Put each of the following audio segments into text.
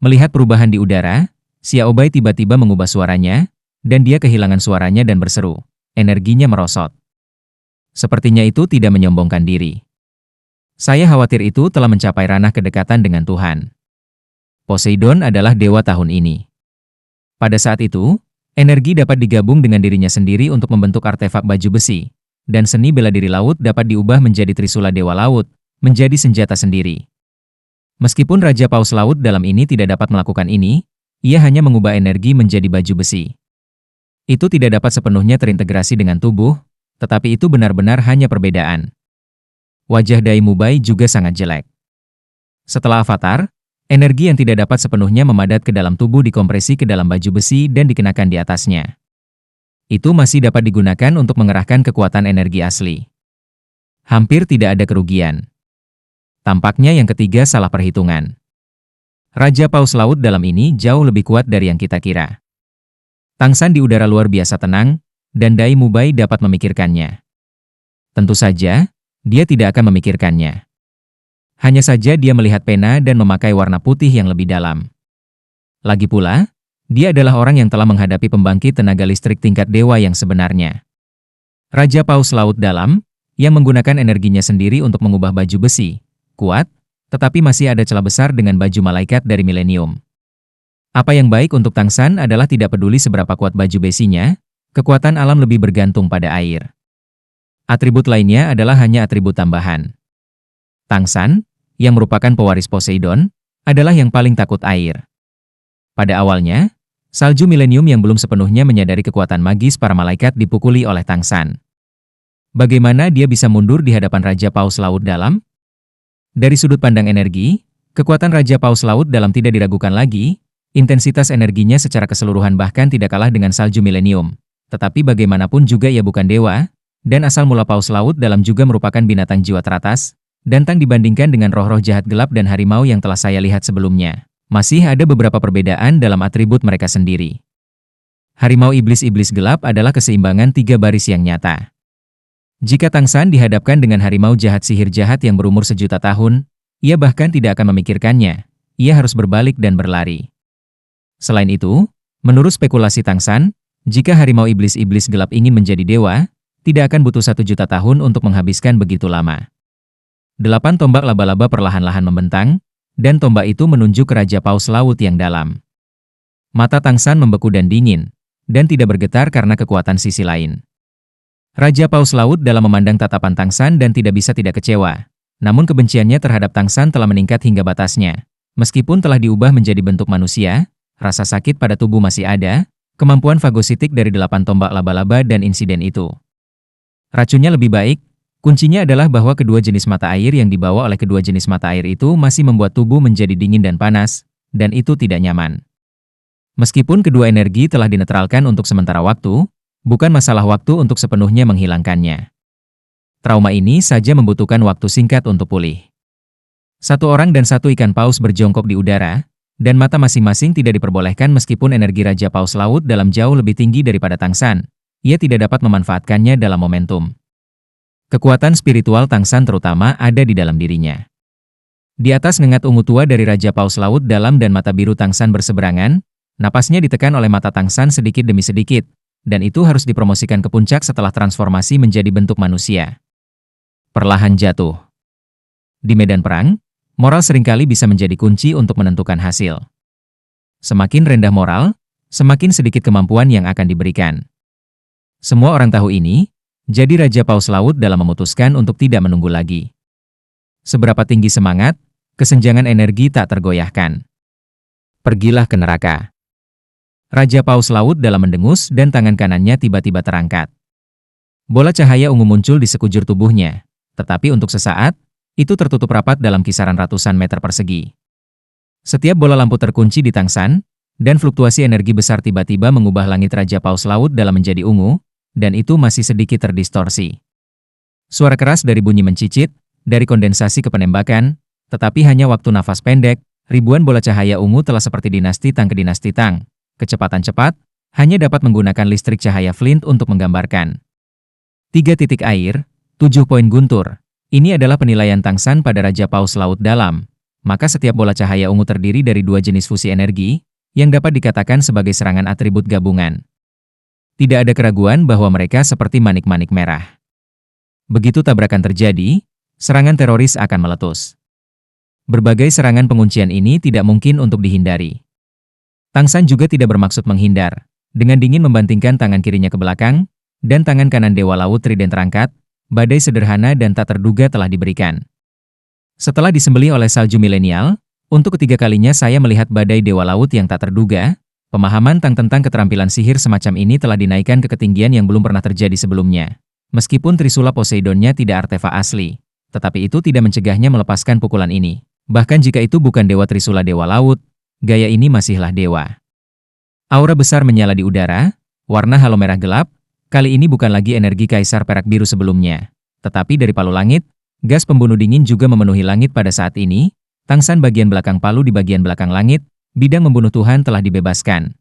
Melihat perubahan di udara, Xiaobai tiba-tiba mengubah suaranya, dan dia kehilangan suaranya dan berseru. Energinya merosot. Sepertinya itu tidak menyombongkan diri. Saya khawatir itu telah mencapai ranah kedekatan dengan Tuhan. Poseidon adalah dewa tahun ini. Pada saat itu, energi dapat digabung dengan dirinya sendiri untuk membentuk artefak baju besi, dan seni bela diri laut dapat diubah menjadi Trisula Dewa Laut, menjadi senjata sendiri. Meskipun Raja Paus Laut dalam ini tidak dapat melakukan ini, ia hanya mengubah energi menjadi baju besi. Itu tidak dapat sepenuhnya terintegrasi dengan tubuh, tetapi itu benar-benar hanya perbedaan. Wajah Dai Mubai juga sangat jelek. Setelah avatar, energi yang tidak dapat sepenuhnya memadat ke dalam tubuh dikompresi ke dalam baju besi dan dikenakan di atasnya. Itu masih dapat digunakan untuk mengerahkan kekuatan energi asli. Hampir tidak ada kerugian. Tampaknya yang ketiga salah perhitungan. Raja Paus Laut dalam ini jauh lebih kuat dari yang kita kira. Tangsan di udara luar biasa tenang, dan Dai Mubai dapat memikirkannya. Tentu saja, dia tidak akan memikirkannya. Hanya saja dia melihat pena dan memakai warna putih yang lebih dalam. Lagi pula, dia adalah orang yang telah menghadapi pembangkit tenaga listrik tingkat dewa yang sebenarnya. Raja Paus Laut Dalam, yang menggunakan energinya sendiri untuk mengubah baju besi, kuat, tetapi masih ada celah besar dengan baju malaikat dari milenium. Apa yang baik untuk Tangsan adalah tidak peduli seberapa kuat baju besinya, kekuatan alam lebih bergantung pada air. Atribut lainnya adalah hanya atribut tambahan. Tangsan, yang merupakan pewaris Poseidon, adalah yang paling takut air. Pada awalnya, salju milenium yang belum sepenuhnya menyadari kekuatan magis para malaikat dipukuli oleh Tangsan. Bagaimana dia bisa mundur di hadapan Raja Paus Laut Dalam? Dari sudut pandang energi, kekuatan Raja Paus Laut Dalam tidak diragukan lagi, intensitas energinya secara keseluruhan bahkan tidak kalah dengan salju milenium. Tetapi bagaimanapun juga ia bukan dewa, dan asal mula Paus Laut Dalam juga merupakan binatang jiwa teratas, dan dibandingkan dengan roh-roh jahat gelap dan harimau yang telah saya lihat sebelumnya. Masih ada beberapa perbedaan dalam atribut mereka sendiri. Harimau iblis-iblis gelap adalah keseimbangan tiga baris yang nyata. Jika Tangsan dihadapkan dengan harimau jahat sihir jahat yang berumur sejuta tahun, ia bahkan tidak akan memikirkannya, ia harus berbalik dan berlari. Selain itu, menurut spekulasi Tangsan, jika harimau iblis-iblis gelap ingin menjadi dewa, tidak akan butuh 1 juta tahun untuk menghabiskan begitu lama. 8 tombak laba-laba perlahan-lahan membentang, dan tombak itu menunjuk ke Raja Paus Laut yang dalam. Mata Tangsan membeku dan dingin, dan tidak bergetar karena kekuatan sisi lain. Raja Paus Laut Dalam memandang tatapan Tangsan dan tidak bisa tidak kecewa. Namun kebenciannya terhadap Tangsan telah meningkat hingga batasnya. Meskipun telah diubah menjadi bentuk manusia, rasa sakit pada tubuh masih ada, kemampuan fagositik dari 8 tombak laba-laba dan insiden itu. Racunnya lebih baik, kuncinya adalah bahwa kedua jenis mata air yang dibawa oleh kedua jenis mata air itu masih membuat tubuh menjadi dingin dan panas, dan itu tidak nyaman. Meskipun kedua energi telah dinetralkan untuk sementara waktu, bukan masalah waktu untuk sepenuhnya menghilangkannya. Trauma ini saja membutuhkan waktu singkat untuk pulih. 1 orang dan 1 ikan paus berjongkok di udara, dan mata masing-masing tidak diperbolehkan meskipun energi Raja Paus Laut Dalam jauh lebih tinggi daripada Tangsan. Ia tidak dapat memanfaatkannya dalam momentum. Kekuatan spiritual Tangsan terutama ada di dalam dirinya. Di atas nengat ungu tua dari Raja Paus Laut Dalam dan mata biru Tangsan berseberangan, napasnya ditekan oleh mata Tangsan sedikit demi sedikit, dan itu harus dipromosikan ke puncak setelah transformasi menjadi bentuk manusia. Perlahan jatuh. Di medan perang, moral seringkali bisa menjadi kunci untuk menentukan hasil. Semakin rendah moral, semakin sedikit kemampuan yang akan diberikan. Semua orang tahu ini, jadi Raja Paus Laut Dalam memutuskan untuk tidak menunggu lagi. Seberapa tinggi semangat, kesenjangan energi tak tergoyahkan. Pergilah ke neraka. Raja Paus Laut Dalam mendengus dan tangan kanannya tiba-tiba terangkat. Bola cahaya ungu muncul di sekujur tubuhnya, tetapi untuk sesaat, itu tertutup rapat dalam kisaran ratusan meter persegi. Setiap bola lampu terkunci di Tangsan, dan fluktuasi energi besar tiba-tiba mengubah langit Raja Paus Laut Dalam menjadi ungu, dan itu masih sedikit terdistorsi. Suara keras dari bunyi mencicit, dari kondensasi ke penembakan, tetapi hanya waktu nafas pendek, ribuan bola cahaya ungu telah seperti dinasti Tang ke dinasti Tang. Kecepatan cepat, hanya dapat menggunakan listrik cahaya flint untuk menggambarkan. 3 titik air, 7 poin guntur. Ini adalah penilaian Tangsan pada Raja Paus Laut Dalam. maka setiap bola cahaya ungu terdiri dari dua jenis fusi energi, yang dapat dikatakan sebagai serangan atribut gabungan. Tidak ada keraguan bahwa mereka seperti manik-manik merah. Begitu tabrakan terjadi, serangan teroris akan meletus. Berbagai serangan penguncian ini tidak mungkin untuk dihindari. Tang San juga tidak bermaksud menghindar. Dengan dingin membantingkan tangan kirinya ke belakang, dan tangan kanan Dewa Laut Trident terangkat, badai sederhana dan tak terduga telah diberikan. Setelah disembelih oleh salju milenial, untuk ketiga kalinya saya melihat badai Dewa Laut yang tak terduga. Pemahaman Tang tentang keterampilan sihir semacam ini telah dinaikkan ke ketinggian yang belum pernah terjadi sebelumnya. Meskipun Trisula Poseidonnya tidak artefak asli, tetapi itu tidak mencegahnya melepaskan pukulan ini. Bahkan jika itu bukan Dewa Trisula Dewa Laut, gaya ini masihlah dewa. Aura besar menyala di udara, warna halo merah gelap, kali ini bukan lagi energi Kaisar Perak Biru sebelumnya, tetapi dari palu langit. Gas pembunuh dingin juga memenuhi langit pada saat ini. Tang San bagian belakang palu di bagian belakang langit, bidang membunuh Tuhan telah dibebaskan.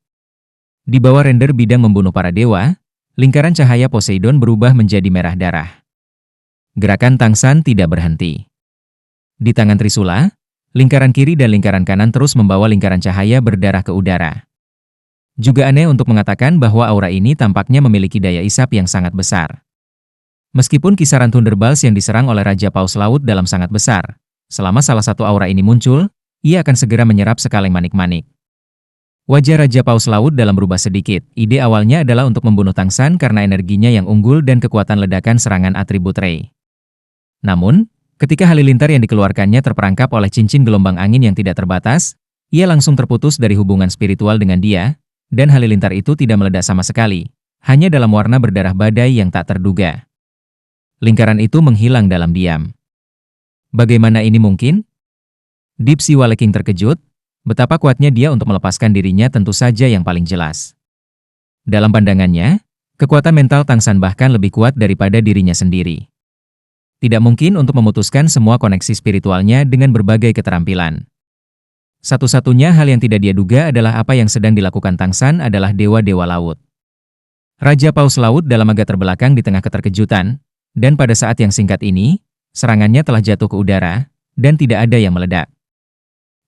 Di bawah render bidang membunuh para dewa, lingkaran cahaya Poseidon berubah menjadi merah darah. Gerakan Tang San tidak berhenti. Di tangan Trisula, lingkaran kiri dan lingkaran kanan terus membawa lingkaran cahaya berdarah ke udara. Juga aneh untuk mengatakan bahwa aura ini tampaknya memiliki daya isap yang sangat besar. Meskipun kisaran Thunderbolts yang diserang oleh Raja Paus Laut dalam sangat besar, selama salah satu aura ini muncul, ia akan segera menyerap sekaleng manik-manik. Wajah Raja Paus Laut dalam berubah sedikit. Ide awalnya adalah untuk membunuh Tang San karena energinya yang unggul dan kekuatan ledakan serangan atribut Rei. Namun, ketika halilintar yang dikeluarkannya terperangkap oleh cincin gelombang angin yang tidak terbatas, ia langsung terputus dari hubungan spiritual dengan dia, dan halilintar itu tidak meledak sama sekali, hanya dalam warna berdarah badai yang tak terduga. Lingkaran itu menghilang dalam diam. Bagaimana ini mungkin? Deep Sea Wale King terkejut, betapa kuatnya dia untuk melepaskan dirinya tentu saja yang paling jelas. Dalam pandangannya, kekuatan mental Tang San bahkan lebih kuat daripada dirinya sendiri. Tidak mungkin untuk memutuskan semua koneksi spiritualnya dengan berbagai keterampilan. Satu-satunya hal yang tidak dia duga adalah apa yang sedang dilakukan Tang San adalah dewa-dewa laut. Raja Paus Laut dalam agak terbelakang di tengah keterkejutan, dan pada saat yang singkat ini, serangannya telah jatuh ke udara, dan tidak ada yang meledak.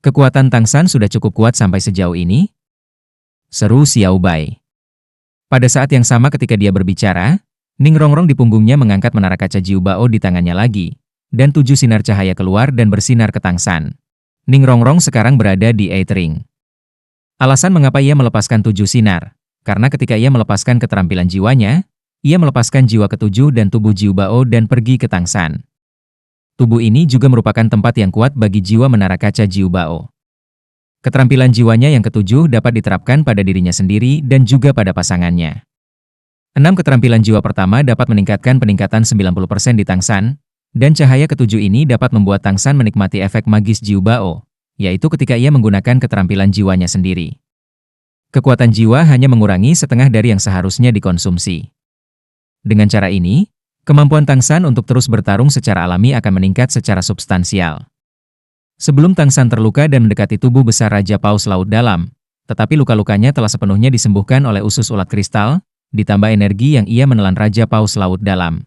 Kekuatan Tang San sudah cukup kuat sampai sejauh ini? Seru Xiao Bai. Pada saat yang sama ketika dia berbicara, Ning Rongrong di punggungnya mengangkat menara kaca Jiu Bao di tangannya lagi, dan 7 sinar cahaya keluar dan bersinar ke Tang San. Ning Rongrong sekarang berada di Eight Ring. Alasan mengapa ia melepaskan 7 sinar, karena ketika ia melepaskan keterampilan jiwanya, ia melepaskan jiwa ketujuh dan tubuh Jiu Bao dan pergi ke Tang San. Tubuh ini juga merupakan tempat yang kuat bagi jiwa menara kaca Jiu Bao. Keterampilan jiwanya yang ketujuh dapat diterapkan pada dirinya sendiri dan juga pada pasangannya. 6 keterampilan jiwa pertama dapat meningkatkan peningkatan 90% di Tang San, dan cahaya ketujuh ini dapat membuat Tang San menikmati efek magis Jiu Bao, yaitu ketika ia menggunakan keterampilan jiwanya sendiri. Kekuatan jiwa hanya mengurangi setengah dari yang seharusnya dikonsumsi. Dengan cara ini, kemampuan Tang San untuk terus bertarung secara alami akan meningkat secara substansial. Sebelum Tang San terluka dan mendekati tubuh besar Raja Paus Laut Dalam, tetapi luka-lukanya telah sepenuhnya disembuhkan oleh usus ulat kristal, ditambah energi yang ia menelan Raja Paus Laut Dalam.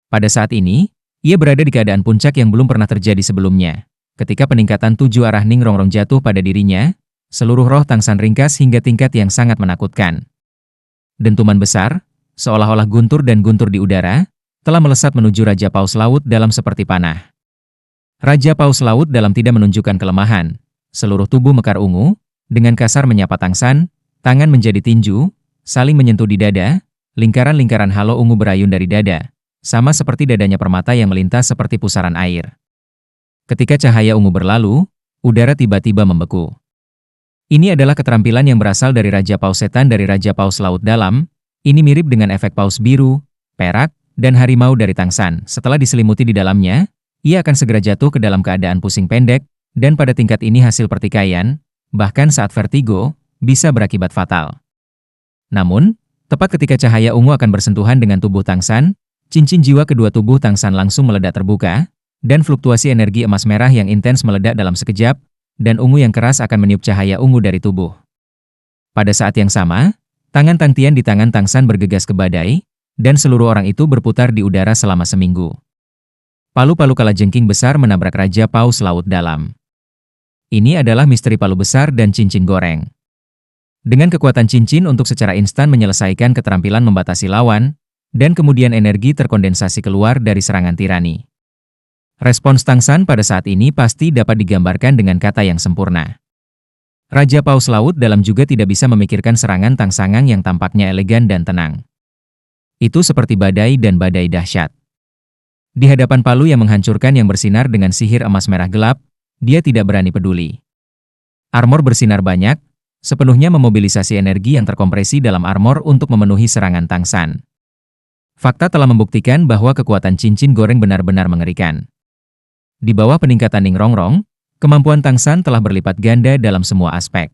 Pada saat ini, ia berada di keadaan puncak yang belum pernah terjadi sebelumnya. Ketika peningkatan 7 arah Ning Rongrong jatuh pada dirinya, seluruh roh Tang San ringkas hingga tingkat yang sangat menakutkan. Dentuman besar, seolah-olah guntur dan guntur di udara, telah melesat menuju Raja Paus Laut Dalam seperti panah. Raja Paus Laut Dalam tidak menunjukkan kelemahan. Seluruh tubuh mekar ungu, dengan kasar menyapa Tang San, tangan menjadi tinju, saling menyentuh di dada, lingkaran-lingkaran halo ungu berayun dari dada, sama seperti dadanya permata yang melintas seperti pusaran air. Ketika cahaya ungu berlalu, udara tiba-tiba membeku. Ini adalah keterampilan yang berasal dari Raja Paus Setan dari Raja Paus Laut Dalam. Ini mirip dengan efek paus biru, perak, dan harimau dari Tang San. Setelah diselimuti di dalamnya, ia akan segera jatuh ke dalam keadaan pusing pendek, dan pada tingkat ini hasil pertikaian, bahkan saat vertigo, bisa berakibat fatal. Namun, tepat ketika cahaya ungu akan bersentuhan dengan tubuh Tang San, cincin jiwa kedua tubuh Tang San langsung meledak terbuka, dan fluktuasi energi emas merah yang intens meledak dalam sekejap, dan ungu yang keras akan meniup cahaya ungu dari tubuh. Pada saat yang sama, tangan Tang Tian di tangan Tang San bergegas ke badai, dan seluruh orang itu berputar di udara selama seminggu. Palu-palu kalajengking besar menabrak Raja Paus Laut Dalam. Ini adalah misteri palu besar dan cincin goreng. Dengan kekuatan cincin untuk secara instan menyelesaikan keterampilan membatasi lawan, dan kemudian energi terkondensasi keluar dari serangan tirani. Respons Tang San pada saat ini pasti dapat digambarkan dengan kata yang sempurna. Raja Paus Laut Dalam juga tidak bisa memikirkan serangan Tang Sangang yang tampaknya elegan dan tenang. Itu seperti badai dan badai dahsyat. Di hadapan palu yang menghancurkan yang bersinar dengan sihir emas merah gelap, dia tidak berani peduli. Armor bersinar banyak, sepenuhnya memobilisasi energi yang terkompresi dalam armor untuk memenuhi serangan Tang San. Fakta telah membuktikan bahwa kekuatan cincin goreng benar-benar mengerikan. Di bawah peningkatan Ning Rongrong, kemampuan Tang San telah berlipat ganda dalam semua aspek.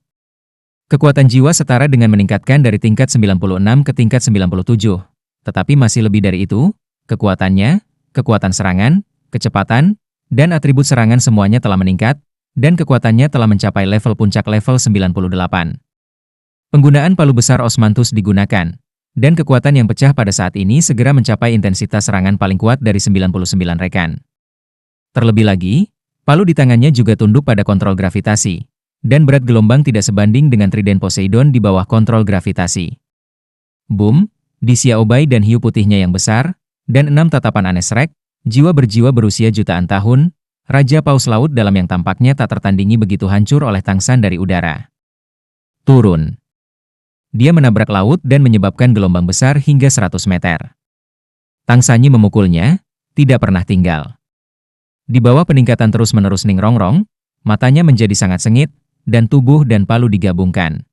Kekuatan jiwa setara dengan meningkatkan dari tingkat 96 ke tingkat 97, tetapi masih lebih dari itu, kekuatannya, kekuatan serangan, kecepatan, dan atribut serangan semuanya telah meningkat, dan kekuatannya telah mencapai level puncak level 98. Penggunaan palu besar Osmanthus digunakan, dan kekuatan yang pecah pada saat ini segera mencapai intensitas serangan paling kuat dari 99 rekan. Terlebih lagi, palu di tangannya juga tunduk pada kontrol gravitasi, dan berat gelombang tidak sebanding dengan trident Poseidon di bawah kontrol gravitasi. Boom, di Xiaobai dan hiu putihnya yang besar, dan 6 tatapan aneh Shrek, jiwa berjiwa berusia jutaan tahun, Raja Paus Laut Dalam yang tampaknya tak tertandingi begitu hancur oleh Tang San dari udara. Turun. Dia menabrak laut dan menyebabkan gelombang besar hingga 100 meter. Tang Sanyi memukulnya, tidak pernah tinggal. Di bawah peningkatan terus-menerus Ning Rongrong, matanya menjadi sangat sengit, dan tubuh dan palu digabungkan.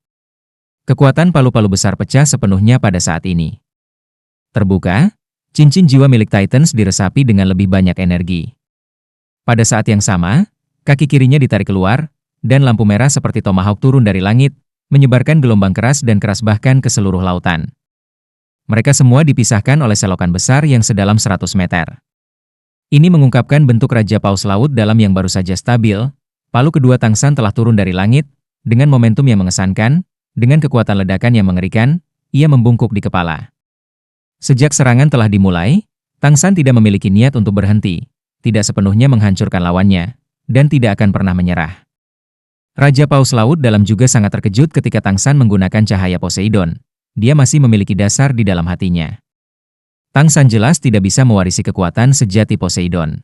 Kekuatan palu-palu besar pecah sepenuhnya pada saat ini. Terbuka, cincin jiwa milik Titans diresapi dengan lebih banyak energi. Pada saat yang sama, kaki kirinya ditarik keluar, dan lampu merah seperti tomahawk turun dari langit, menyebarkan gelombang keras dan keras bahkan ke seluruh lautan. Mereka semua dipisahkan oleh selokan besar yang sedalam 100 meter. Ini mengungkapkan bentuk Raja Paus Laut Dalam yang baru saja stabil. Palu kedua Tang San telah turun dari langit, dengan momentum yang mengesankan, dengan kekuatan ledakan yang mengerikan, ia membungkuk di kepala. Sejak serangan telah dimulai, Tang San tidak memiliki niat untuk berhenti, tidak sepenuhnya menghancurkan lawannya, dan tidak akan pernah menyerah. Raja Paus Laut Dalam juga sangat terkejut ketika Tang San menggunakan cahaya Poseidon. Dia masih memiliki dasar di dalam hatinya. Tang San jelas tidak bisa mewarisi kekuatan sejati Poseidon.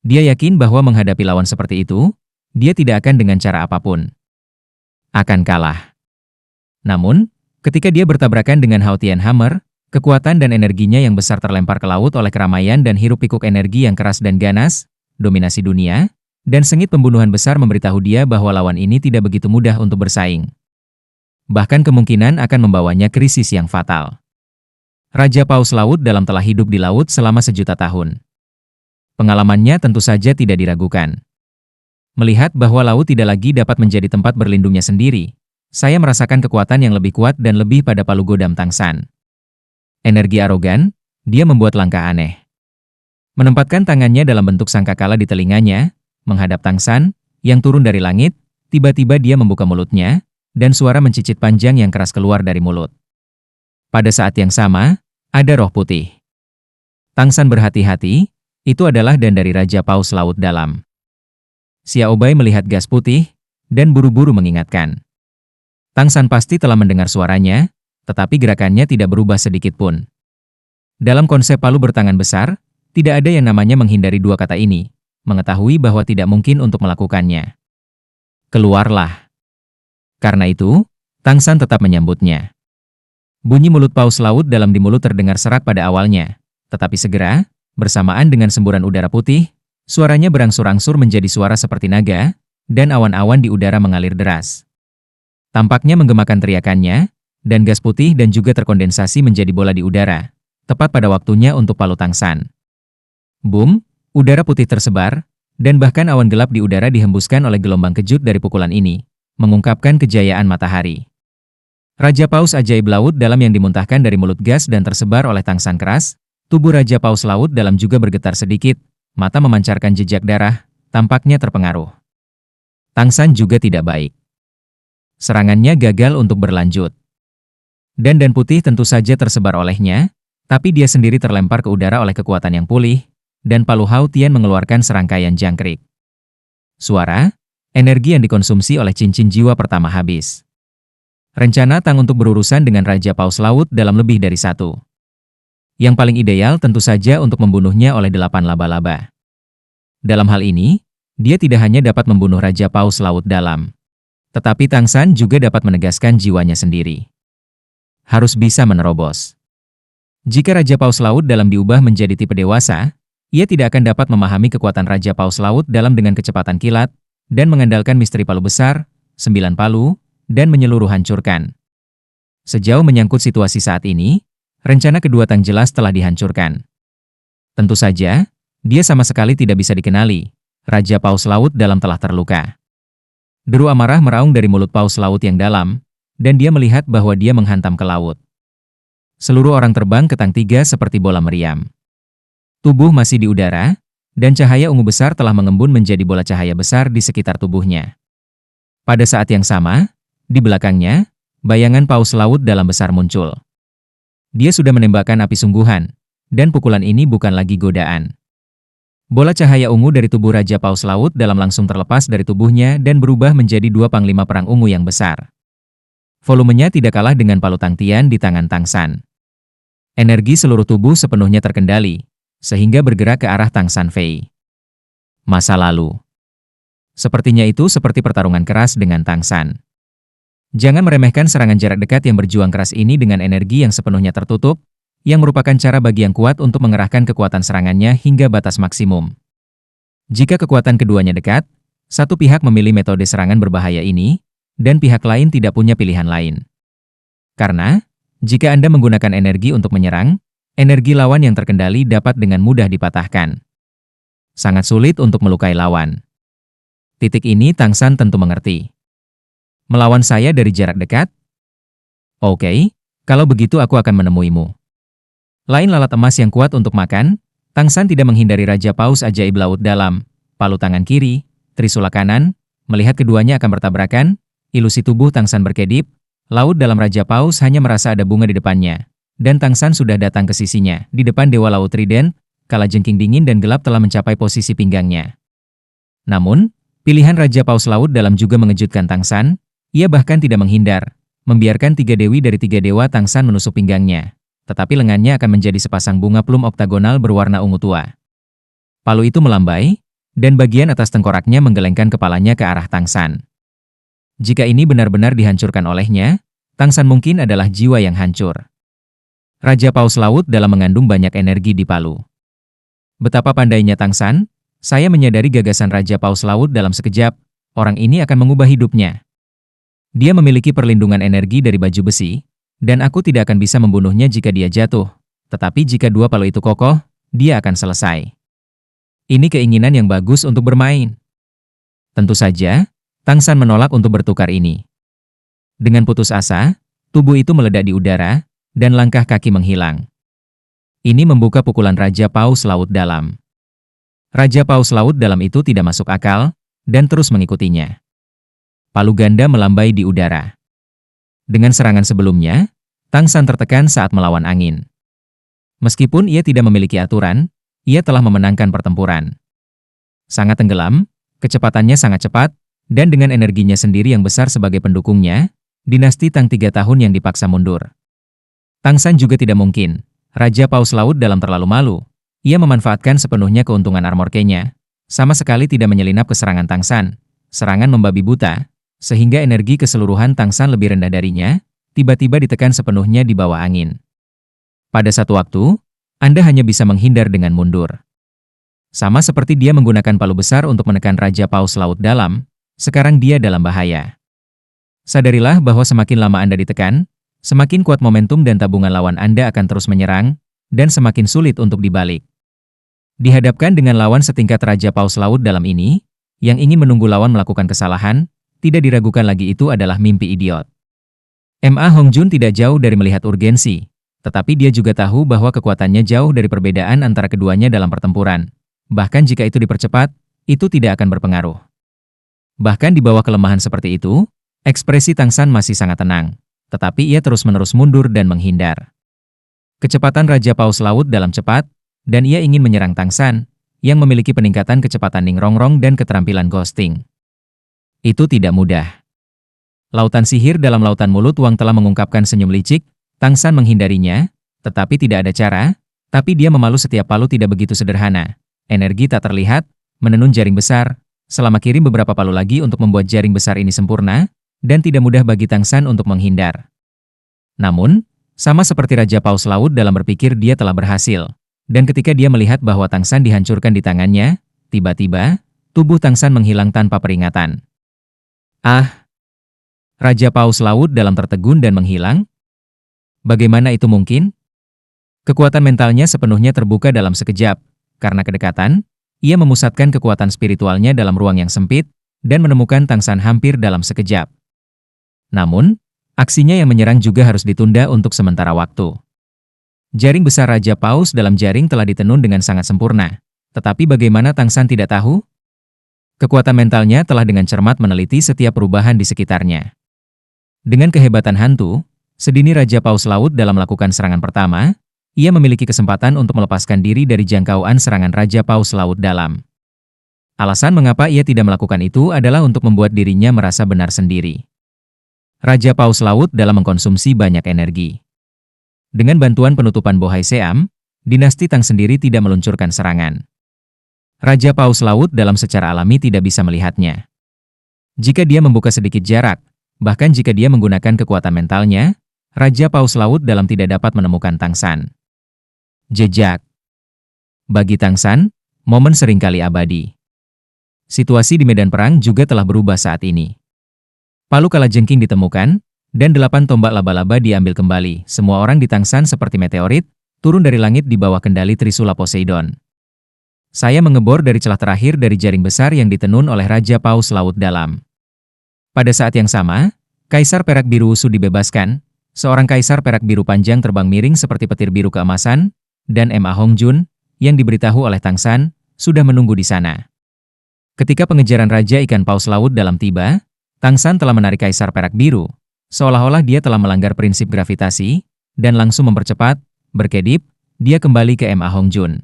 Dia yakin bahwa menghadapi lawan seperti itu, dia tidak akan dengan cara apapun akan kalah. Namun, ketika dia bertabrakan dengan Hao Tian Hammer, kekuatan dan energinya yang besar terlempar ke laut oleh keramaian dan hiruk-pikuk energi yang keras dan ganas, dominasi dunia, dan sengit pembunuhan besar memberitahu dia bahwa lawan ini tidak begitu mudah untuk bersaing. Bahkan kemungkinan akan membawanya krisis yang fatal. Raja Paus Laut Dalam telah hidup di laut selama 1.000.000 tahun. Pengalamannya tentu saja tidak diragukan. Melihat bahwa laut tidak lagi dapat menjadi tempat berlindungnya sendiri, saya merasakan kekuatan yang lebih kuat dan lebih pada palu godam Tang San. Energi arogan, dia membuat langkah aneh. Menempatkan tangannya dalam bentuk sangkakala di telinganya, menghadap Tang San, yang turun dari langit, tiba-tiba dia membuka mulutnya, dan suara mencicit panjang yang keras keluar dari mulut. Pada saat yang sama, ada roh putih. Tang San berhati-hati, itu adalah dan dari Raja Paus Laut Dalam. Xiaobai melihat gas putih, dan buru-buru mengingatkan. Tang San pasti telah mendengar suaranya, tetapi gerakannya tidak berubah sedikit pun. Dalam konsep palu bertangan besar, tidak ada yang namanya menghindari dua kata ini, mengetahui bahwa tidak mungkin untuk melakukannya. Keluarlah. Karena itu, Tang San tetap menyambutnya. Bunyi mulut Paus Laut Dalam di mulut terdengar serak pada awalnya, tetapi segera, bersamaan dengan semburan udara putih, suaranya berangsur-angsur menjadi suara seperti naga, dan awan-awan di udara mengalir deras. Tampaknya menggemakan teriakannya, dan gas putih dan juga terkondensasi menjadi bola di udara, tepat pada waktunya untuk palu Tang San. Boom, udara putih tersebar, dan bahkan awan gelap di udara dihembuskan oleh gelombang kejut dari pukulan ini, mengungkapkan kejayaan matahari. Raja Paus ajaib laut dalam yang dimuntahkan dari mulut gas dan tersebar oleh Tang San keras, tubuh Raja Paus Laut Dalam juga bergetar sedikit, mata memancarkan jejak darah, tampaknya terpengaruh. Tang San juga tidak baik. Serangannya gagal untuk berlanjut. Dan putih tentu saja tersebar olehnya, tapi dia sendiri terlempar ke udara oleh kekuatan yang pulih, dan palu Hao Tian mengeluarkan serangkaian jangkrik. Suara, Energi yang dikonsumsi oleh cincin jiwa pertama habis. Rencana Tang untuk berurusan dengan Raja Paus Laut dalam lebih dari satu. Yang paling ideal tentu saja untuk membunuhnya oleh 8 laba-laba. Dalam hal ini, dia tidak hanya dapat membunuh Raja Paus Laut dalam, tetapi Tang San juga dapat menegaskan jiwanya sendiri. Harus bisa menerobos. Jika Raja Paus Laut dalam diubah menjadi tipe dewasa, ia tidak akan dapat memahami kekuatan Raja Paus Laut dalam dengan kecepatan kilat, dan mengandalkan misteri palu besar, 9 palu, dan menyeluruh hancurkan. Sejauh menyangkut situasi saat ini, rencana kedua Tang jelas telah dihancurkan. Tentu saja, dia sama sekali tidak bisa dikenali. Raja Paus Laut dalam telah terluka. Deru amarah meraung dari mulut Paus Laut yang dalam, dan dia melihat bahwa dia menghantam ke laut. Seluruh orang terbang ke Tang 3 seperti bola meriam. Tubuh masih di udara, dan cahaya ungu besar telah mengembun menjadi bola cahaya besar di sekitar tubuhnya. Pada saat yang sama, di belakangnya, bayangan Paus Laut dalam besar muncul. Dia sudah menembakkan api sungguhan, dan pukulan ini bukan lagi godaan. Bola cahaya ungu dari tubuh Raja Paus Laut dalam langsung terlepas dari tubuhnya dan berubah menjadi 2 panglima perang ungu yang besar. Volumenya tidak kalah dengan palu Tang Tian di tangan Tang San. Energi seluruh tubuh sepenuhnya terkendali, sehingga bergerak ke arah Tang San Fei. Masa lalu. Sepertinya itu seperti pertarungan keras dengan Tang San. Jangan meremehkan serangan jarak dekat yang berjuang keras ini dengan energi yang sepenuhnya tertutup, yang merupakan cara bagi yang kuat untuk mengerahkan kekuatan serangannya hingga batas maksimum. Jika kekuatan keduanya dekat, satu pihak memilih metode serangan berbahaya ini, dan pihak lain tidak punya pilihan lain. Karena, jika Anda menggunakan energi untuk menyerang, energi lawan yang terkendali dapat dengan mudah dipatahkan. Sangat sulit untuk melukai lawan. Titik ini Tang San tentu mengerti. Melawan saya dari jarak dekat? Oke, kalau begitu aku akan menemuimu. Lain lalat emas yang kuat untuk makan, Tang San tidak menghindari Raja Paus ajaib laut dalam, palu tangan kiri, trisula kanan, melihat keduanya akan bertabrakan, ilusi tubuh Tang San berkedip, laut dalam Raja Paus hanya merasa ada bunga di depannya, dan Tang San sudah datang ke sisinya, di depan Dewa Laut Trident, kalajengking dingin dan gelap telah mencapai posisi pinggangnya. Namun, pilihan Raja Paus Laut dalam juga mengejutkan Tang San, ia bahkan tidak menghindar, membiarkan 3 dewi dari 3 dewa Tang San menusuk pinggangnya. Tetapi lengannya akan menjadi sepasang bunga plum oktagonal berwarna ungu tua. Palu itu melambai, dan bagian atas tengkoraknya menggelengkan kepalanya ke arah Tang San. Jika ini benar-benar dihancurkan olehnya, Tang San mungkin adalah jiwa yang hancur. Raja Paus Laut dalam mengandung banyak energi di palu. Betapa pandainya Tang San, saya menyadari gagasan Raja Paus Laut dalam sekejap, orang ini akan mengubah hidupnya. Dia memiliki perlindungan energi dari baju besi, dan aku tidak akan bisa membunuhnya jika dia jatuh. Tetapi jika 2 palu itu kokoh, dia akan selesai. Ini keinginan yang bagus untuk bermain. Tentu saja, Tang San menolak untuk bertukar ini. Dengan putus asa, tubuh itu meledak di udara, dan langkah kaki menghilang. Ini membuka pukulan Raja Paus Laut dalam. Raja Paus Laut dalam itu tidak masuk akal, dan terus mengikutinya. Palu ganda melambai di udara. Dengan serangan sebelumnya, Tang San tertekan saat melawan angin. Meskipun ia tidak memiliki aturan, ia telah memenangkan pertempuran. Sangat tenggelam, kecepatannya sangat cepat, dan dengan energinya sendiri yang besar sebagai pendukungnya, dinasti Tang 3 tahun yang dipaksa mundur. Tang San juga tidak mungkin. Raja Paus Laut dalam terlalu malu. Ia memanfaatkan sepenuhnya keuntungan armor K-nya, sama sekali tidak menyelinap ke serangan Tang San, serangan membabi buta, sehingga energi keseluruhan Tang San lebih rendah darinya, tiba-tiba ditekan sepenuhnya di bawah angin. Pada satu waktu, Anda hanya bisa menghindar dengan mundur. Sama seperti dia menggunakan palu besar untuk menekan Raja Paus Laut dalam, sekarang dia dalam bahaya. Sadarilah bahwa semakin lama Anda ditekan, semakin kuat momentum dan tabungan lawan Anda akan terus menyerang, dan semakin sulit untuk dibalik. Dihadapkan dengan lawan setingkat Raja Paus Laut dalam ini, yang ingin menunggu lawan melakukan kesalahan, tidak diragukan lagi itu adalah mimpi idiot. Ma Hongjun tidak jauh dari melihat urgensi, tetapi dia juga tahu bahwa kekuatannya jauh dari perbedaan antara keduanya dalam pertempuran. Bahkan jika itu dipercepat, itu tidak akan berpengaruh. Bahkan di bawah kelemahan seperti itu, ekspresi Tang San masih sangat tenang, tetapi ia terus-menerus mundur dan menghindar. Kecepatan Raja Paus Laut dalam cepat, dan ia ingin menyerang Tang San, yang memiliki peningkatan kecepatan Ning Rongrong dan keterampilan ghosting. Itu tidak mudah. Lautan sihir dalam lautan mulut Wang telah mengungkapkan senyum licik. Tang San menghindarinya, tetapi tidak ada cara. Tapi dia memalu setiap palu tidak begitu sederhana. Energi tak terlihat, menenun jaring besar. Selama kirim beberapa palu lagi untuk membuat jaring besar ini sempurna, dan tidak mudah bagi Tang San untuk menghindar. Namun, sama seperti Raja Paus Laut dalam berpikir dia telah berhasil. Dan ketika dia melihat bahwa Tang San dihancurkan di tangannya, tiba-tiba, tubuh Tang San menghilang tanpa peringatan. Ah! Raja Paus Laut dalam tertegun dan menghilang? Bagaimana itu mungkin? Kekuatan mentalnya sepenuhnya terbuka dalam sekejap. Karena kedekatan, ia memusatkan kekuatan spiritualnya dalam ruang yang sempit, dan menemukan Tang San hampir dalam sekejap. Namun, aksinya yang menyerang juga harus ditunda untuk sementara waktu. Jaring besar Raja Paus dalam jaring telah ditenun dengan sangat sempurna. Tetapi bagaimana Tang San tidak tahu? Kekuatan mentalnya telah dengan cermat meneliti setiap perubahan di sekitarnya. Dengan kehebatan hantu, sedini Raja Paus Laut dalam melakukan serangan pertama, ia memiliki kesempatan untuk melepaskan diri dari jangkauan serangan Raja Paus Laut dalam. Alasan mengapa ia tidak melakukan itu adalah untuk membuat dirinya merasa benar sendiri. Raja Paus Laut dalam mengkonsumsi banyak energi. Dengan bantuan penutupan Bohai Seam, dinasti Tang sendiri tidak meluncurkan serangan. Raja Paus Laut dalam secara alami tidak bisa melihatnya. Jika dia membuka sedikit jarak, bahkan jika dia menggunakan kekuatan mentalnya, Raja Paus Laut dalam tidak dapat menemukan Tang San. Jejak. Bagi Tang San, momen seringkali abadi. Situasi di medan perang juga telah berubah saat ini. Palu kalajengking ditemukan, dan 8 tombak laba-laba diambil kembali. Semua orang di Tang San seperti meteorit, turun dari langit di bawah kendali Trisula Poseidon. Saya mengebor dari celah terakhir dari jaring besar yang ditenun oleh Raja Paus Laut dalam. Pada saat yang sama, Kaisar Perak Biru Wusu dibebaskan. Seorang kaisar perak biru panjang terbang miring seperti petir biru keemasan, dan Ma Hongjun, yang diberitahu oleh Tang San, sudah menunggu di sana. Ketika pengejaran Raja Ikan Paus Laut dalam tiba, Tang San telah menarik Kaisar Perak Biru, seolah-olah dia telah melanggar prinsip gravitasi, dan langsung mempercepat, berkedip, dia kembali ke Ma Hongjun.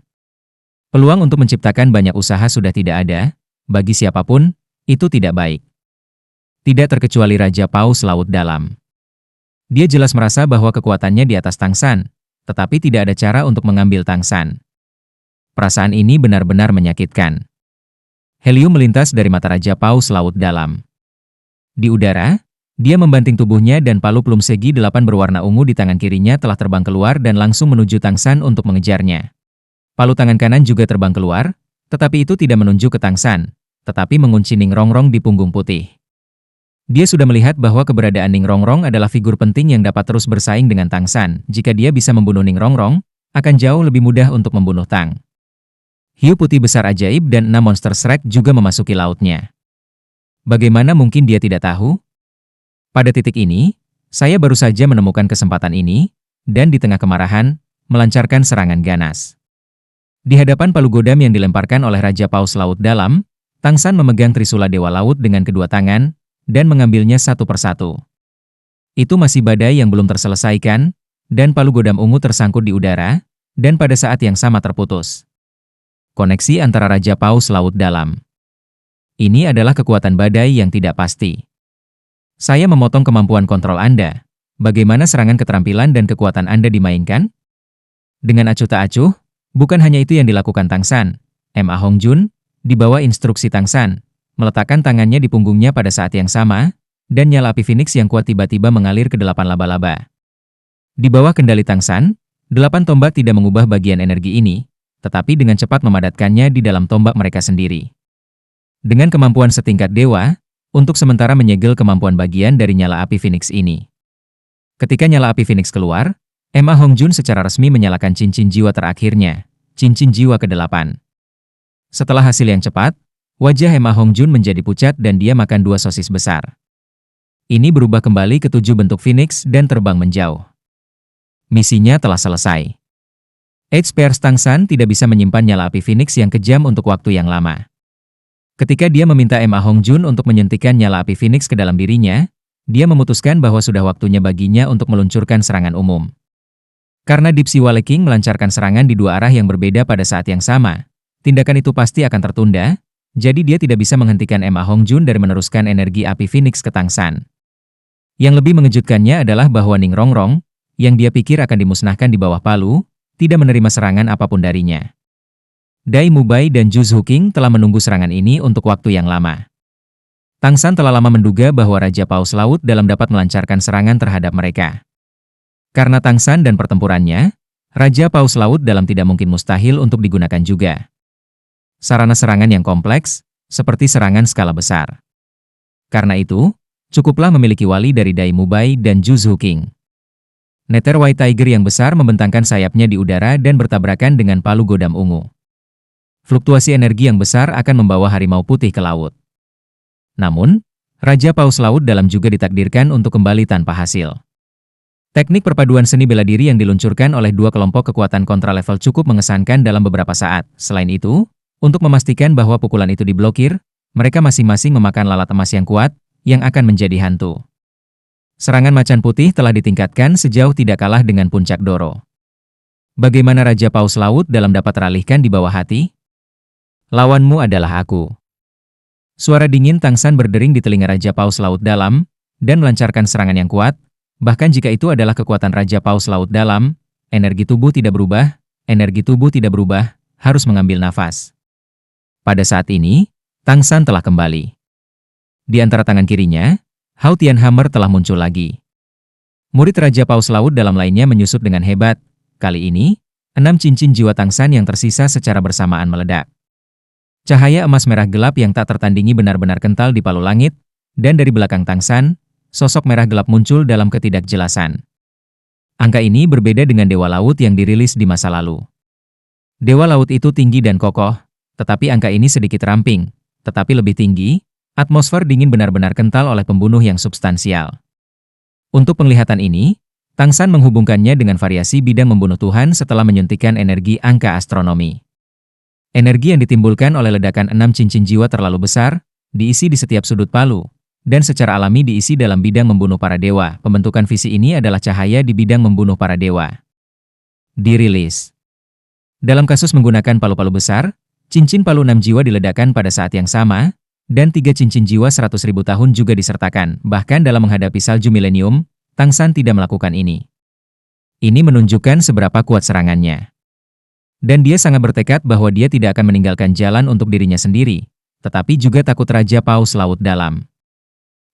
Peluang untuk menciptakan banyak usaha sudah tidak ada, bagi siapapun, itu tidak baik. Tidak terkecuali Raja Paus Laut dalam. Dia jelas merasa bahwa kekuatannya di atas Tang San, tetapi tidak ada cara untuk mengambil Tang San. Perasaan ini benar-benar menyakitkan. Helium melintas dari mata Raja Paus Laut dalam. Di udara, dia membanting tubuhnya dan palu plum segi 8 berwarna ungu di tangan kirinya telah terbang keluar dan langsung menuju Tang San untuk mengejarnya. Palu tangan kanan juga terbang keluar, tetapi itu tidak menunjuk ke Tang San, tetapi mengunci Ning Rongrong di punggung putih. Dia sudah melihat bahwa keberadaan Ning Rongrong adalah figur penting yang dapat terus bersaing dengan Tang San. Jika dia bisa membunuh Ning Rongrong, akan jauh lebih mudah untuk membunuh Tang. Hiu putih besar ajaib dan 6 monster Shrek juga memasuki lautnya. Bagaimana mungkin dia tidak tahu? Pada titik ini, saya baru saja menemukan kesempatan ini, dan di tengah kemarahan, melancarkan serangan ganas. Di hadapan palu godam yang dilemparkan oleh Raja Paus Laut dalam, Tang San memegang Trisula Dewa Laut dengan kedua tangan, dan mengambilnya satu persatu. Itu masih badai yang belum terselesaikan, dan palu godam ungu tersangkut di udara, dan pada saat yang sama terputus. Koneksi antara Raja Paus Laut dalam. Ini adalah kekuatan badai yang tidak pasti. Saya memotong kemampuan kontrol Anda. Bagaimana serangan keterampilan dan kekuatan Anda dimainkan? Dengan acuh tak acuh, bukan hanya itu yang dilakukan Tang San. Ma Hongjun, di bawah instruksi Tang San, meletakkan tangannya di punggungnya pada saat yang sama, dan nyala api Phoenix yang kuat tiba-tiba mengalir ke 8 laba-laba. Di bawah kendali Tang San, 8 tombak tidak mengubah bagian energi ini, tetapi dengan cepat memadatkannya di dalam tombak mereka sendiri. Dengan kemampuan setingkat dewa, untuk sementara menyegel kemampuan bagian dari nyala api Phoenix ini. Ketika nyala api Phoenix keluar, Ma Hongjun secara resmi menyalakan cincin jiwa terakhirnya, cincin jiwa ke-8. Setelah hasil yang cepat, wajah Ma Hongjun menjadi pucat dan dia makan 2 sosis besar. Ini berubah kembali ke 7 bentuk Phoenix dan terbang menjauh. Misinya telah selesai. Spears Tang San tidak bisa menyimpan nyala api Phoenix yang kejam untuk waktu yang lama. Ketika dia meminta Ma Hongjun untuk menyuntikkan nyala api Phoenix ke dalam dirinya, dia memutuskan bahwa sudah waktunya baginya untuk meluncurkan serangan umum. Karena Deep Sea Wale King melancarkan serangan di 2 arah yang berbeda pada saat yang sama, tindakan itu pasti akan tertunda, jadi dia tidak bisa menghentikan Ma Hongjun dari meneruskan energi api Phoenix ke Tang San. Yang lebih mengejutkannya adalah bahwa Ning Rongrong, yang dia pikir akan dimusnahkan di bawah palu, tidak menerima serangan apapun darinya. Dai Mubai dan Zhu Zuqing telah menunggu serangan ini untuk waktu yang lama. Tang San telah lama menduga bahwa Raja Paus Laut dalam dapat melancarkan serangan terhadap mereka. Karena Tang San dan pertempurannya, Raja Paus Laut dalam tidak mungkin mustahil untuk digunakan juga. Sarana serangan yang kompleks, seperti serangan skala besar. Karena itu, cukuplah memiliki wali dari Dai Mubai dan Zhu Zuqing. Nether White Tiger yang besar membentangkan sayapnya di udara dan bertabrakan dengan palu godam ungu. Fluktuasi energi yang besar akan membawa harimau putih ke laut. Namun, Raja Paus Laut dalam juga ditakdirkan untuk kembali tanpa hasil. Teknik perpaduan seni bela diri yang diluncurkan oleh dua kelompok kekuatan kontra level cukup mengesankan dalam beberapa saat. Selain itu, untuk memastikan bahwa pukulan itu diblokir, mereka masing-masing memakan lalat emas yang kuat, yang akan menjadi hantu. Serangan macan putih telah ditingkatkan sejauh tidak kalah dengan puncak Doro. Bagaimana Raja Paus Laut dalam dapat teralihkan di bawah hati? Lawanmu adalah aku. Suara dingin Tang San berdering di telinga Raja Paus Laut Dalam, dan melancarkan serangan yang kuat, bahkan jika itu adalah kekuatan Raja Paus Laut Dalam, energi tubuh tidak berubah, harus mengambil nafas. Pada saat ini, Tang San telah kembali. Di antara tangan kirinya, Hao Tianhammer telah muncul lagi. Murid Raja Paus Laut Dalam lainnya menyusup dengan hebat. Kali ini, 6 cincin jiwa Tang San yang tersisa secara bersamaan meledak. Cahaya emas merah gelap yang tak tertandingi benar-benar kental di palu langit, dan dari belakang Tang San, sosok merah gelap muncul dalam ketidakjelasan. Angka ini berbeda dengan Dewa Laut yang dirilis di masa lalu. Dewa Laut itu tinggi dan kokoh, tetapi angka ini sedikit ramping, tetapi lebih tinggi, atmosfer dingin benar-benar kental oleh pembunuh yang substansial. Untuk penglihatan ini, Tang San menghubungkannya dengan variasi bidang membunuh Tuhan setelah menyuntikkan energi angka astronomi. Energi yang ditimbulkan oleh ledakan 6 cincin jiwa terlalu besar, diisi di setiap sudut palu, dan secara alami diisi dalam bidang membunuh para dewa. Pembentukan visi ini adalah cahaya di bidang membunuh para dewa. Dirilis. Dalam kasus menggunakan palu-palu besar, cincin palu 6 jiwa diledakkan pada saat yang sama, dan 3 cincin jiwa 100.000 tahun juga disertakan. Bahkan dalam menghadapi salju milenium, Tang San tidak melakukan ini. Ini menunjukkan seberapa kuat serangannya. Dan dia sangat bertekad bahwa dia tidak akan meninggalkan jalan untuk dirinya sendiri, tetapi juga takut Raja Paus Laut Dalam.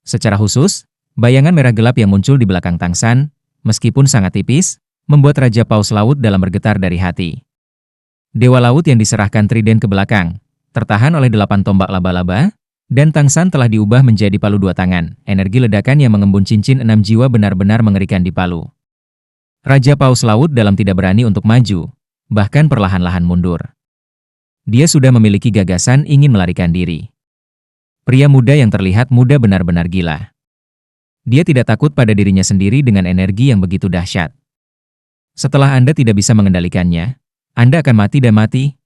Secara khusus, bayangan merah gelap yang muncul di belakang Tang San, meskipun sangat tipis, membuat Raja Paus Laut Dalam bergetar dari hati. Dewa Laut yang diserahkan Triden ke belakang, tertahan oleh 8 tombak laba-laba, dan Tang San telah diubah menjadi palu 2 tangan. Energi ledakan yang mengembun cincin 6 jiwa benar-benar mengerikan di palu. Raja Paus Laut Dalam tidak berani untuk maju, bahkan perlahan-lahan mundur. Dia sudah memiliki gagasan ingin melarikan diri. Pria muda yang terlihat muda benar-benar gila. Dia tidak takut pada dirinya sendiri dengan energi yang begitu dahsyat. Setelah Anda tidak bisa mengendalikannya, Anda akan mati dan mati.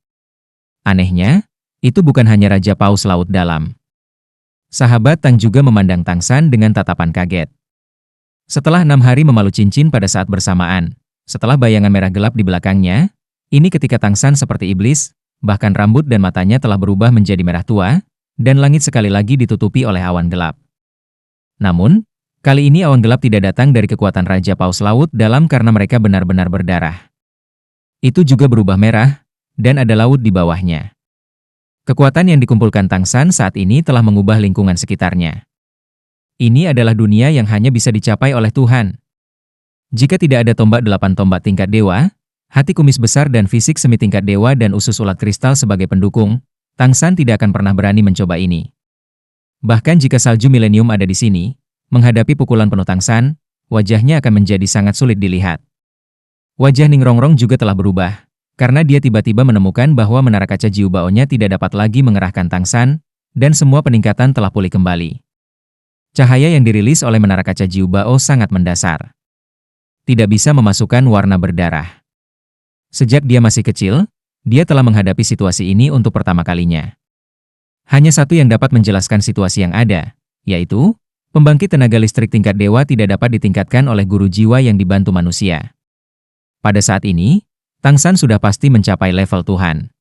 Anehnya, itu bukan hanya Raja Paus Laut Dalam. Sahabat Tang juga memandang Tang San dengan tatapan kaget. Setelah 6 hari memalu cincin pada saat bersamaan, setelah bayangan merah gelap di belakangnya, ini ketika Tang San seperti iblis, bahkan rambut dan matanya telah berubah menjadi merah tua, dan langit sekali lagi ditutupi oleh awan gelap. Namun, kali ini awan gelap tidak datang dari kekuatan Raja Paus Laut Dalam karena mereka benar-benar berdarah. Itu juga berubah merah, dan ada laut di bawahnya. Kekuatan yang dikumpulkan Tang San saat ini telah mengubah lingkungan sekitarnya. Ini adalah dunia yang hanya bisa dicapai oleh Tuhan. Jika tidak ada tombak 8 tombak tingkat dewa, hati kumis besar dan fisik semi tingkat dewa dan usus ulat kristal sebagai pendukung, Tang San tidak akan pernah berani mencoba ini. Bahkan jika salju milenium ada di sini, menghadapi pukulan penuh Tang San, wajahnya akan menjadi sangat sulit dilihat. Wajah Ning Rongrong juga telah berubah, karena dia tiba-tiba menemukan bahwa menara kaca Jiu Bao-nya tidak dapat lagi mengerahkan Tang San, dan semua peningkatan telah pulih kembali. Cahaya yang dirilis oleh menara kaca Jiu Bao sangat mendasar. Tidak bisa memasukkan warna berdarah. Sejak dia masih kecil, dia telah menghadapi situasi ini untuk pertama kalinya. Hanya satu yang dapat menjelaskan situasi yang ada, yaitu, pembangkit tenaga listrik tingkat dewa tidak dapat ditingkatkan oleh guru jiwa yang dibantu manusia. Pada saat ini, Tang San sudah pasti mencapai level Tuhan.